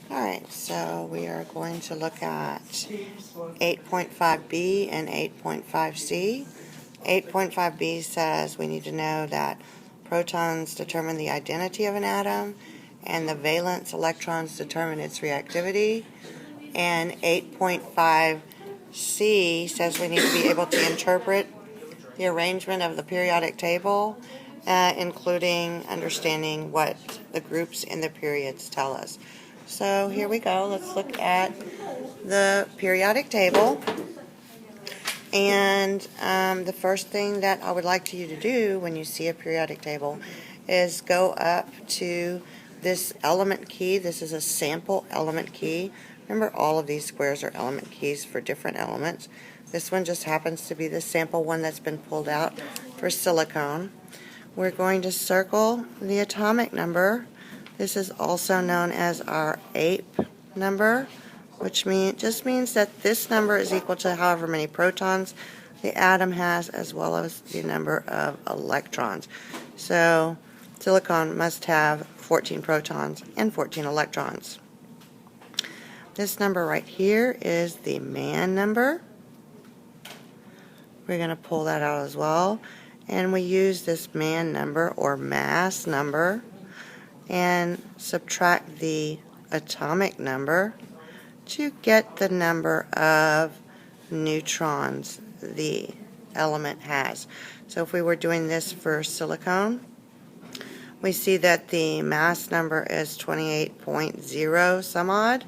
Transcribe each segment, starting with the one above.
Alright, so we are going to look at 8.5b and 8.5c. 8.5b says we need to know that protons determine the identity of an atom and the valence electrons determine its reactivity. And 8.5c says we need to be able to interpret the arrangement of the periodic table, including understanding what the groups in the periods tell us. So here we go. Let's look at the periodic table. And the first thing that I would like you to do when you see a periodic table is go up to this element key. This is a sample element key. Remember, all of these squares are element keys for different elements. This one just happens to be the sample one that's been pulled out for silicon. We're going to circle the atomic number. This is also known as our ape number, which just means that this number is equal to however many protons the atom has as well as the number of electrons. So silicon must have 14 protons and 14 electrons. This number right here is the man number. We're going to pull that out as well. And we use this man number or mass number and subtract the atomic number to get the number of neutrons the element has. So if we were doing this for silicon, we see that the mass number is 28.0 some odd.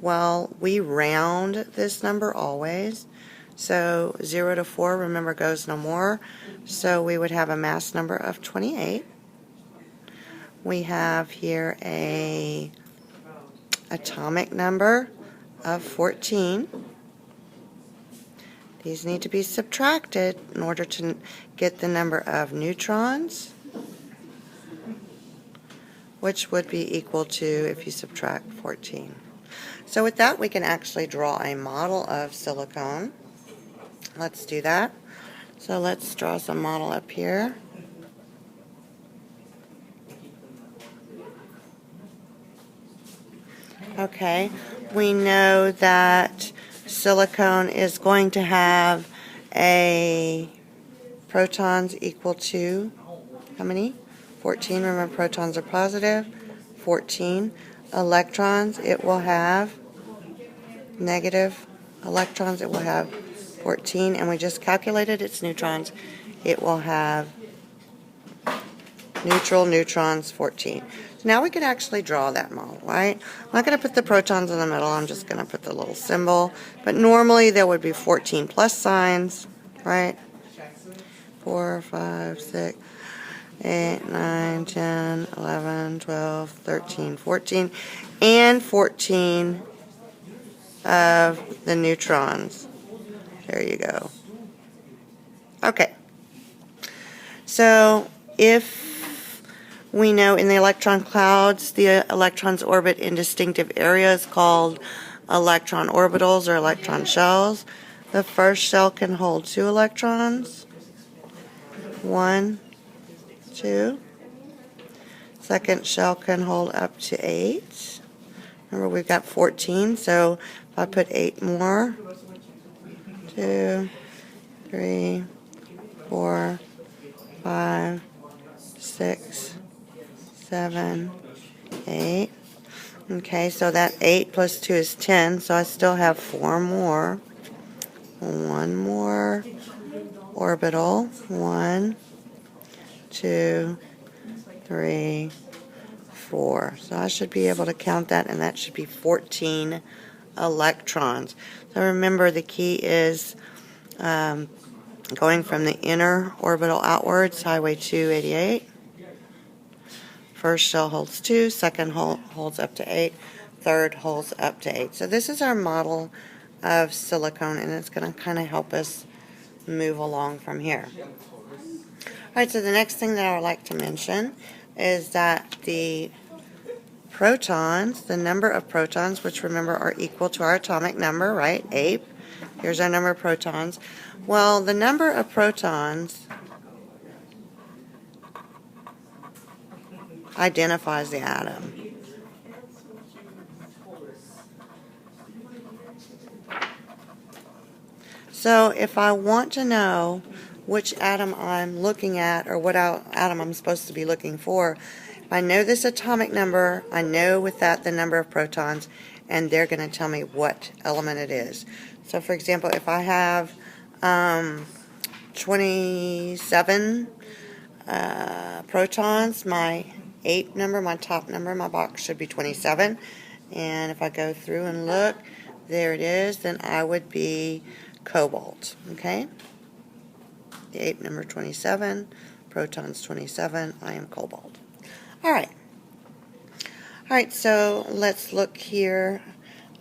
Well, we round this number always. So 0 to 4, remember, goes no more. So we would have a mass number of 28. We have here a atomic number of 14. These need to be subtracted in order to get the number of neutrons, which would be equal to, if you subtract 14. So with that, we can actually draw a model of silicon. Let's do that. So let's draw some model up here. Okay, we know that silicon is going to have a protons equal to how many? 14. Remember, protons are positive. 14. Electrons, it will have negative electrons. It will have 14. And we just calculated its neutrons. It will have neutral neutrons, 14. So now we could actually draw that model, right? I'm not going to put the protons in the middle. I'm just going to put the little symbol. But normally there would be 14 plus signs, right? 4, 5, 6, 8, 9, 10, 11, 12, 13, 14, and 14 of the neutrons. There you go. Okay. So if we know in the electron clouds, the electrons orbit in distinctive areas called electron orbitals or electron shells. The first shell can hold 2 electrons. 1, 2. Second shell can hold up to 8. Remember, we've got 14, so if I put 8 more, 2, 3, 4, 5, 6, 7, 8. Okay, so that 8 plus 2 is 10, so I still have 4 more. 1 more orbital. 1, 2, 3, 4. So I should be able to count that, and that should be 14 electrons. So remember, the key is going from the inner orbital outwards, highway 288. First shell holds 2, second holds up to 8, third holds up to 8. So this is our model of silicon, and it's going to kind of help us move along from here. Alright, so the next thing that I would like to mention is that the protons, the number of protons, which remember are equal to our atomic number, right? 8. Here's our number of protons. Well, the number of protons identifies the atom. So if I want to know which atom I'm looking at or what atom I'm supposed to be looking for, if I know this atomic number, I know with that the number of protons, and they're going to tell me what element it is. So for example, if I have 27 protons, my 8 number, my top number in my box should be 27. And if I go through and look, there it is, then I would be cobalt. Okay? The 8 number 27, protons 27, I am cobalt. Alright. Alright, so let's look here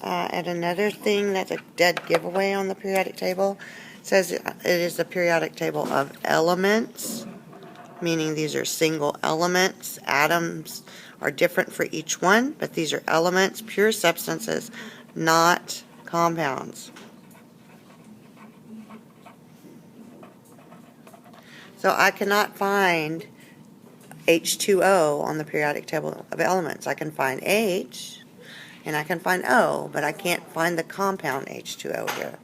at another thing that's a dead giveaway on the periodic table. It says it is the periodic table of elements, meaning these are single elements. Atoms are different for each one, but these are elements, pure substances, not compounds. So I cannot find H2O on the periodic table of elements. I can find H and I can find O, but I can't find the compound H2O here,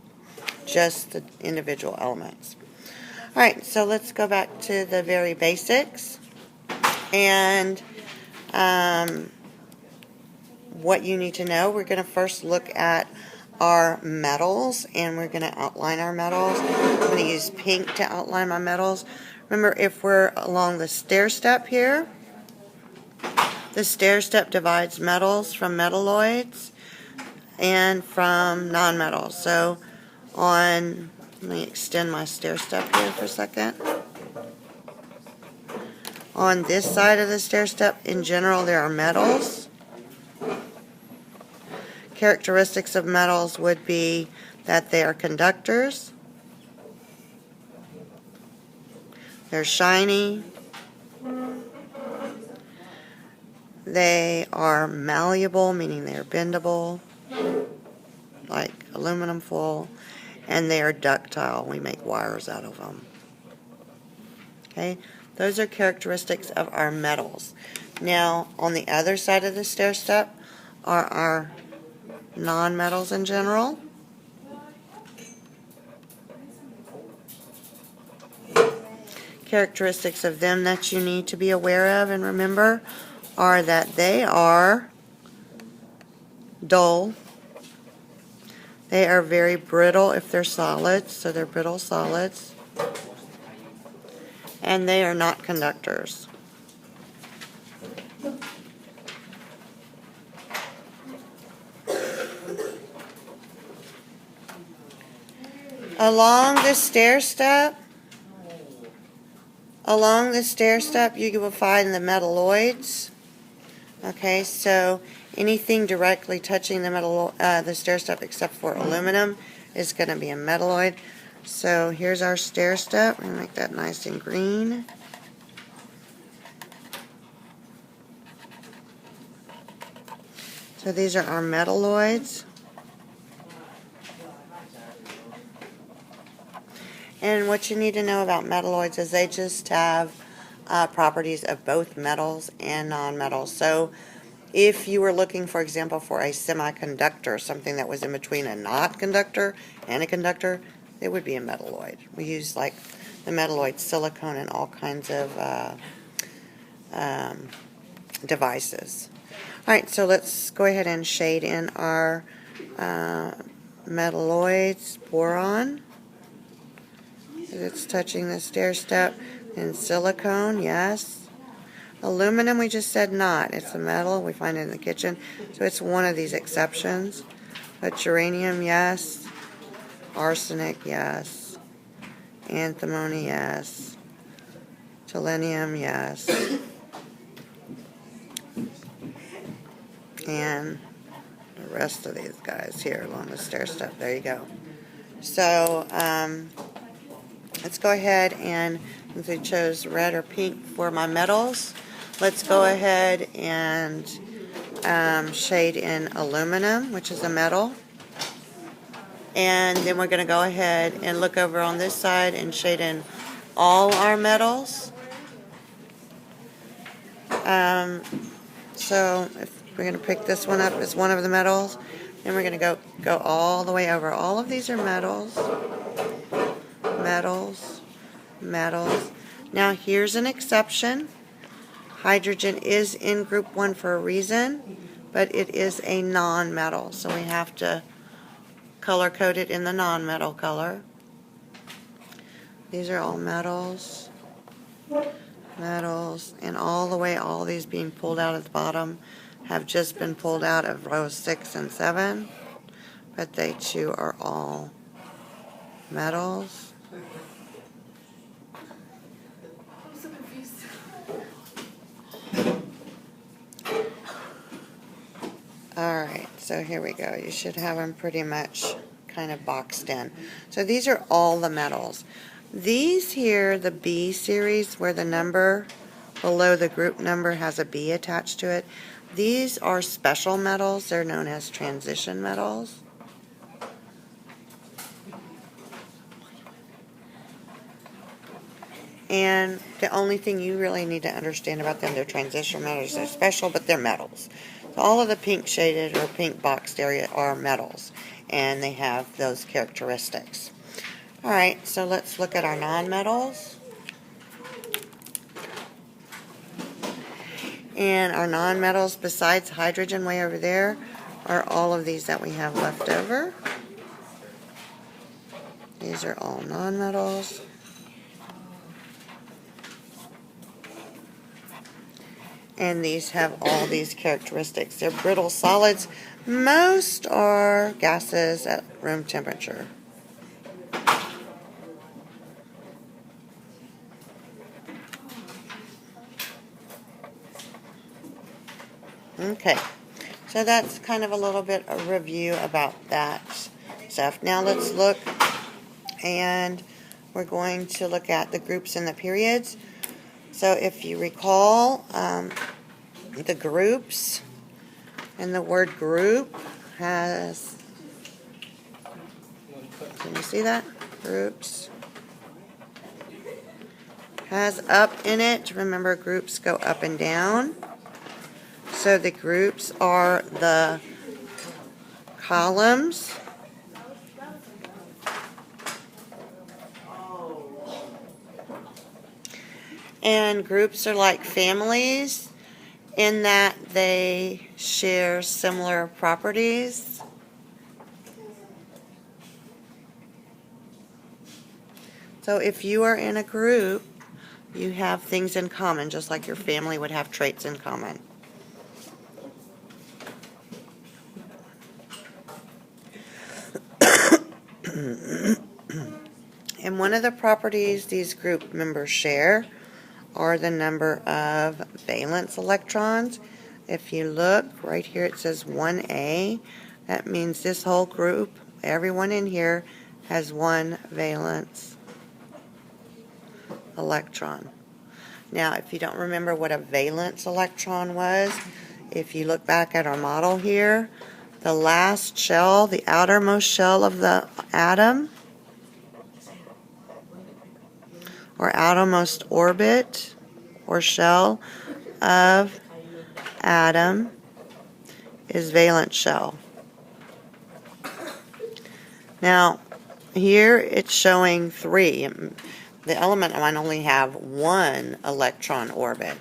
just the individual elements. Alright, so let's go back to the very basics and what you need to know. We're going to first look at our metals, and we're going to outline our metals. I'm going to use pink to outline my metals. Remember, if we're along the stair step here, the stair step divides metals from metalloids and from nonmetals. So let me extend my stair step here for a second. On this side of the stair step, in general, there are metals. Characteristics of metals would be that they are conductors, they're shiny, they are malleable, meaning they are bendable, like aluminum foil, and they are ductile. We make wires out of them. Okay, those are characteristics of our metals. Now, on the other side of the stair step are our nonmetals in general. Characteristics of them that you need to be aware of and remember are that they are dull. They are very brittle if they're solids, so they're brittle solids. And they are not conductors. Along the stair step, you will find the metalloids. Okay, so anything directly touching the stair step except for aluminum is going to be a metalloid. So here's our stair step. I'm going to make that nice and green. So these are our metalloids. And what you need to know about metalloids is they just have properties of both metals and nonmetals. So if you were looking, for example, for a semiconductor, something that was in between a not conductor and a conductor, it would be a metalloid. We use like the metalloid silicone in all kinds of devices. Alright, so let's go ahead and shade in our metalloids. Boron. It's touching the stair step. And silicone, yes. Aluminum, we just said not. It's a metal. We find it in the kitchen. So it's one of these exceptions. But uranium, yes. Arsenic, yes. Antimony, yes. Selenium, yes. And the rest of these guys here along the stair step. There you go. So, let's go ahead and, since we chose red or pink for my metals, let's go ahead and shade in aluminum, which is a metal. And then we're going to go ahead and look over on this side and shade in all our metals. So if We're going to pick this one up as one of the metals. And we're going to go all the way over. All of these are metals. Metals. Metals. Now here's an exception. Hydrogen is in group 1 for a reason, but it is a non-metal. So we have to color code it in the non-metal color. These are all metals. Metals. And all the way, all these being pulled out at the bottom have just been pulled out of rows 6 and 7, but they too are all metals. I'm so confused. Alright, so here we go. You should have them pretty much kind of boxed in. So these are all the metals. These here, the B series, where the number below the group number has a B attached to it, these are special metals. They're known as transition metals. And the only thing you really need to understand about them, they're transition metals. They're special, but they're metals. So all of the pink shaded or pink boxed area are metals, and they have those characteristics. Alright, so let's look at our nonmetals. And our nonmetals, besides hydrogen way over there, are all of these that we have left over. These are all nonmetals. And these have all these characteristics. They're brittle solids. Most are gases at room temperature. Okay, so that's kind of a little bit of review about that stuff. Now let's look, and we're going to look at the groups and the periods. So if you recall, the groups, and the word group has, can you see that? Groups. Has up in it. Remember, groups go up and down. So the groups are the columns. And groups are like families in that they share similar properties. So if you are in a group, you have things in common, just like your family would have traits in common. And one of the properties these group members share are the number of valence electrons. If you look right here, it says 1A. That means this whole group, everyone in here, has one valence electron. Now, if you don't remember what a valence electron was, if you look back at our model here, the last shell, the outermost shell of the atom, or outermost orbit or shell of atom is valence shell. Now, here it's showing 3. The element might only have 1 electron orbit.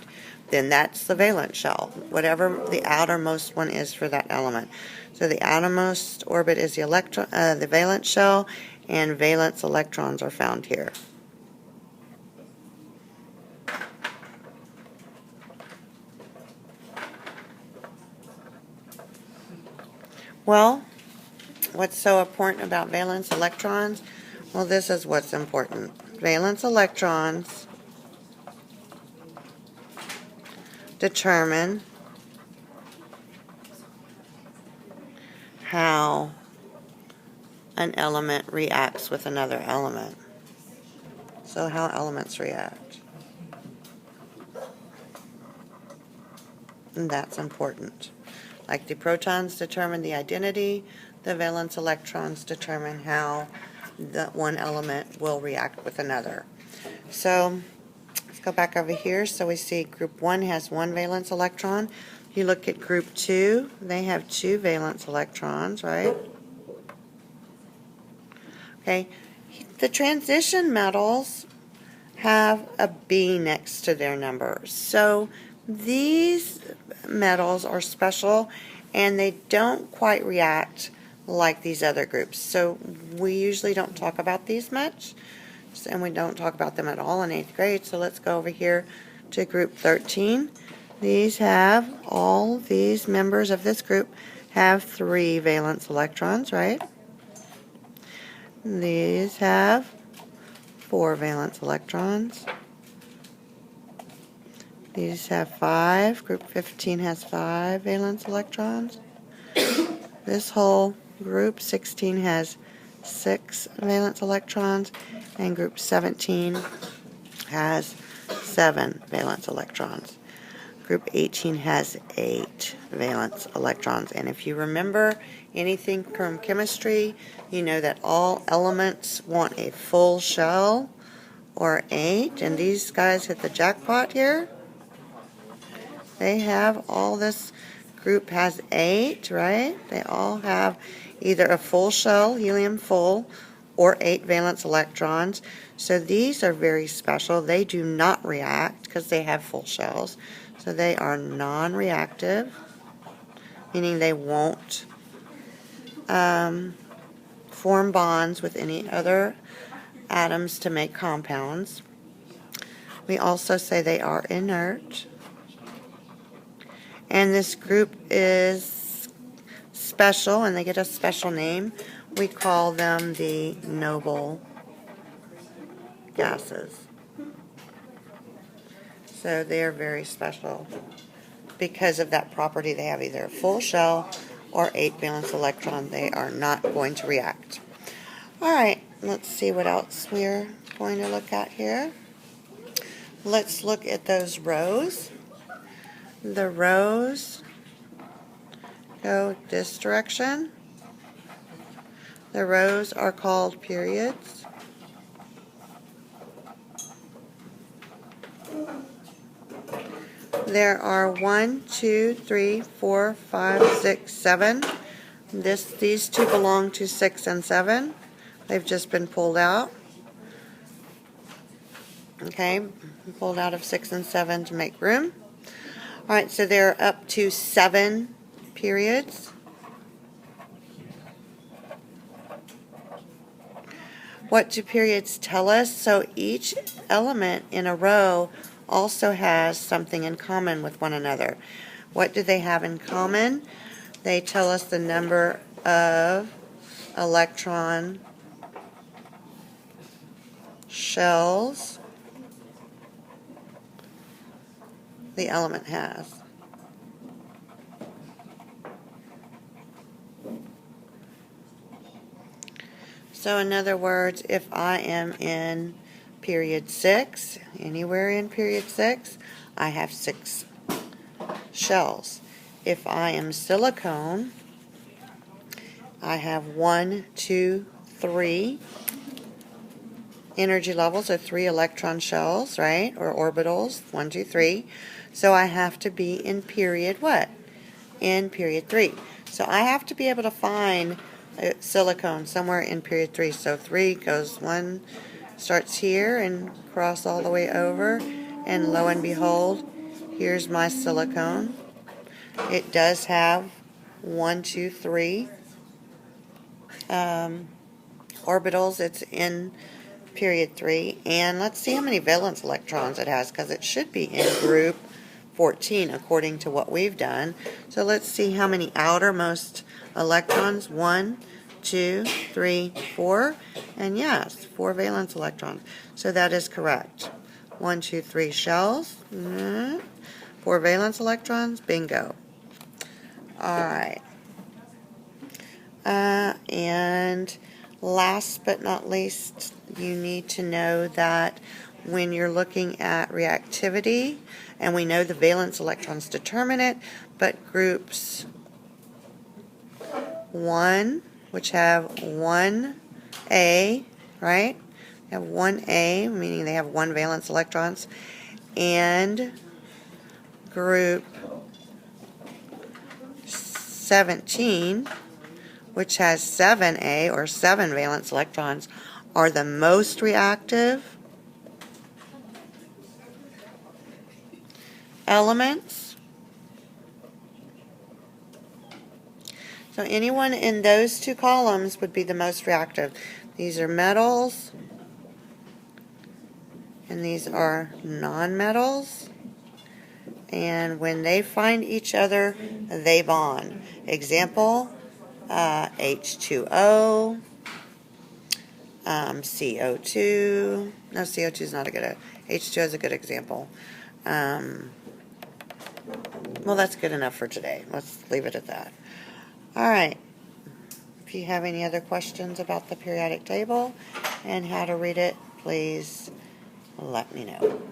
Then that's the valence shell, whatever the outermost one is for that element. So the outermost orbit is the valence shell, and valence electrons are found here. Well, what's so important about valence electrons? Well, this is what's important. Valence electrons determine how an element reacts with another element. So how elements react. And that's important. Like the protons determine the identity, the valence electrons determine how the one element will react with another. So let's go back over here. So we see group 1 has 1 valence electron. You look at group 2, they have 2 valence electrons, right? Okay, the transition metals have a B next to their number. So these metals are special and they don't quite react like these other groups. So we usually don't talk about these much, and we don't talk about them at all in 8th grade. So let's go over here to group 13. All these members of this group have 3 valence electrons, right? These have 4 valence electrons. These have 5. Group 15 has 5 valence electrons. This whole group 16 has 6 valence electrons, and group 17 has 7 valence electrons. Group 18 has 8 valence electrons. And if you remember anything from chemistry, you know that all elements want a full shell or 8, and these guys hit the jackpot here. They have all this group has 8, right? They all have either a full shell, helium full, or 8 valence electrons. So these are very special. They do not react because they have full shells. So they are non-reactive, meaning they won't form bonds with any other atoms to make compounds. We also say they are inert. And this group is special, and they get a special name. We call them the noble gases. So they are very special because of that property. They have either a full shell or 8 valence electron. They are not going to react. All right, let's see what else we're going to look at here. Let's look at those rows. The rows go this direction. The rows are called periods. There are 1, 2, 3, 4, 5, 6, 7. These two belong to 6 and 7. They've just been pulled out. Okay, pulled out of 6 and 7 to make room. All right, so there are up to 7 periods. What do periods tell us? So each element in a row also has something in common with one another. What do they have in common? They tell us the number of electron shells the element has. So in other words, if I am in period 6, anywhere in period 6, I have 6 shells. If I am silicone, I have 1, 2, 3 energy levels, or 3 electron shells, right? Or orbitals, 1, 2, 3. So I have to be in period what? In period 3. So I have to be able to find silicone somewhere in period 3. So 3 goes 1, starts here and cross all the way over, and lo and behold, here's my silicone. It does have 1, 2, 3 orbitals. It's in period 3, and let's see how many valence electrons it has, because it should be in group 14 according to what we've done. So let's see how many outermost electrons. 1, 2, 3, 4, and yes, 4 valence electrons. So that is correct. 1, 2, 3 shells, 4 valence electrons, bingo. Alright. And last but not least, you need to know that when you're looking at reactivity, and we know the valence electrons determine it, but groups 1, which have 1A, right? They have 1A, meaning they have 1 valence electrons, and group 17, which has 7A or 7 valence electrons, are the most reactive elements. So anyone in those two columns would be the most reactive. These are metals, and these are nonmetals. And when they find each other, they bond. Example, H2O, CO2. No, CO2 is not a good. H2O is a good example. Well, that's good enough for today. Let's leave it at that. All right. If you have any other questions about the periodic table and how to read it, please let me know.